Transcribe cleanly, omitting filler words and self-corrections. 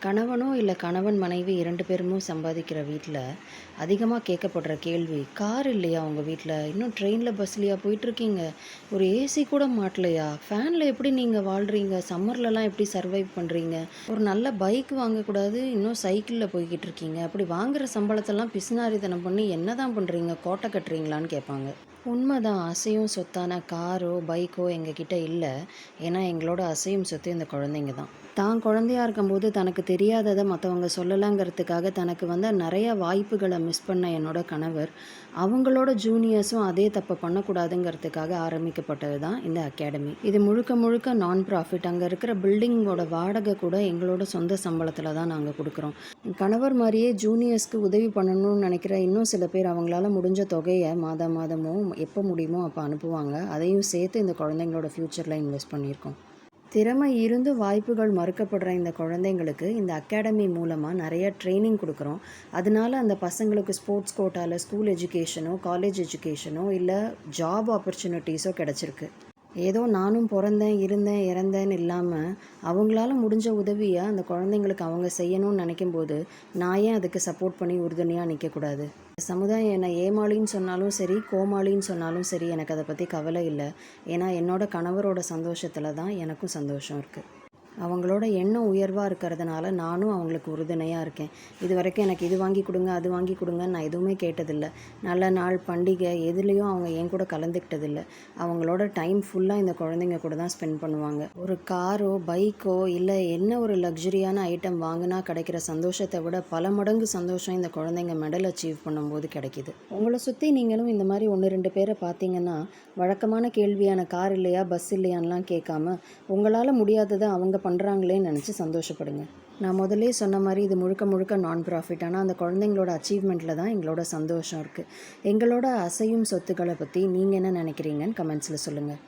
கணவனோ இல்லை கணவன் மனைவி 2 பேருமே சம்பாதிக்கிற வீட்டில் அதிகமாக கேட்கப்படுற கேள்வி, கார் இல்லையா உங்கள் வீட்டில்? இன்னும் ட்ரெயினில் பஸ்லையா போயிட்டுருக்கீங்க? ஒரு ஏசி கூட மாட்டலையா? ஃபேனில் எப்படி நீங்கள் வாழ்கிறீங்க? சம்மர்லலாம் எப்படி சர்வைவ் பண்ணுறீங்க? ஒரு நல்ல பைக் வாங்கக்கூடாது, இன்னும் சைக்கிளில் போய்கிட்டு இருக்கீங்க. அப்படி வாங்குகிற சம்பளத்தெல்லாம் பிசுனாரித்தனம் பண்ணி என்ன தான் பண்ணுறீங்க? கோட்டை கட்டுறீங்களான்னு கேட்பாங்க. உண்மைதான். அசையும் சொத்தான காரோ பைக்கோ எங்ககிட்ட இல்லை. ஏன்னா எங்களோட அசையும் சொத்து இந்த குழந்தைங்க தான். தான் குழந்தையா இருக்கும்போது தனக்கு தெரியாததை மற்றவங்க சொல்லலாங்கிறதுக்காக தனக்கு வந்த நிறைய வாய்ப்புகளை மிஸ் பண்ண என்னோட கணவர், அவங்களோட ஜூனியர்ஸும் அதே தப்பை பண்ணக்கூடாதுங்கிறதுக்காக ஆரம்பிக்கப்பட்டது தான் இந்த அகாடமி. இது முழுக்க முழுக்க நான் ப்ராஃபிட். அங்கே இருக்கிற பில்டிங்கோட வாடகை கூட எங்களோட சொந்த சம்பளத்தில் தான் நாங்கள் கொடுக்குறோம். கணவர் மாதிரியே ஜூனியர்ஸ்க்கு உதவி பண்ணணும்னு நினைக்கிற இன்னும் சில பேர் அவங்களால முடிஞ்ச தொகையை மாதமோ எப்போ முடியுமோ அப்போ அனுப்புவாங்க. அதையும் சேர்த்து இந்த குழந்தைங்களோட ஃப்யூச்சரில் இன்வெஸ்ட் பண்ணியிருக்கோம். திறமை இருந்து வாய்ப்புகள் மறுக்கப்படுற இந்த குழந்தைங்களுக்கு இந்த அகாடமி மூலமாக நிறைய ட்ரைனிங் கொடுக்குறோம். அதனால அந்த பசங்களுக்கு ஸ்போர்ட்ஸ் கோட்டாவில் ஸ்கூல் எஜுகேஷனோ காலேஜ் எஜுகேஷனோ இல்லை ஜாப் ஆப்பர்ச்சுனிட்டிஸோ கிடச்சிருக்கு. ஏதோ நானும் பிறந்தேன் இருந்தேன் இறந்தேன்னு இல்லாமல் அவங்களால முடிஞ்ச உதவியை அந்த குழந்தைங்களுக்கு அவங்க செய்யணும்னு நினைக்கும்போது நான் ஏன் அதுக்கு சப்போர்ட் பண்ணி உறுதுணையாக நிற்கக்கூடாது? சமுதாயம் என்னை ஏமாளின்னு சொன்னாலும் சரி, கோமாளின்னு சொன்னாலும் சரி, எனக்கு அதை பற்றி கவலை இல்லை. ஏன்னா என்னோட கணவரோட சந்தோஷத்தில் தான் எனக்கும் சந்தோஷம் இருக்குது. அவங்களோட எண்ணம் உயர்வாக இருக்கிறதுனால நானும் அவங்களுக்கு உறுதுணையாக இருக்கேன். இது வரைக்கும் எனக்கு இது வாங்கி கொடுங்க அது வாங்கி கொடுங்கன்னு நான் எதுவுமே கேட்டதில்லை. நல்ல நாள் பண்டிகை எதுலேயும் அவங்க என் கூட கலந்துக்கிட்டதில்லை. அவங்களோட டைம் ஃபுல்லாக இந்த குழந்தைங்க கூட தான் ஸ்பெண்ட் பண்ணுவாங்க. ஒரு காரோ பைக்கோ இல்லை என்ன ஒரு லக்ஸுரியான ஐட்டம் வாங்கினா கிடைக்கிற சந்தோஷத்தை விட பல மடங்கு சந்தோஷம் இந்த குழந்தைங்க மெடல் அச்சீவ் பண்ணும்போது கிடைக்கிது. உங்களை சுற்றி நீங்களும் இந்த மாதிரி 1-2 பேரை பார்த்தீங்கன்னா வழக்கமான கேள்வியான கார் இல்லையா பஸ் இல்லையான்லாம் கேட்காம உங்களால் முடியாததை அவங்க பண்ணுறாங்களேன்னு நினச்சி சந்தோஷப்படுங்க. நான் முதல்லே சொன்ன மாதிரி இது முழுக்க முழுக்க நான் ப்ராஃபிட். ஆனால் அந்த குழந்தைங்களோட அச்சீவ்மெண்ட்டில் தான் எங்களோட சந்தோஷம் இருக்குது. எங்களோட அசையும் சொத்துக்களை பற்றி நீங்கள் என்ன நினைக்கிறீங்கன்னு கமெண்ட்ஸில் சொல்லுங்கள்.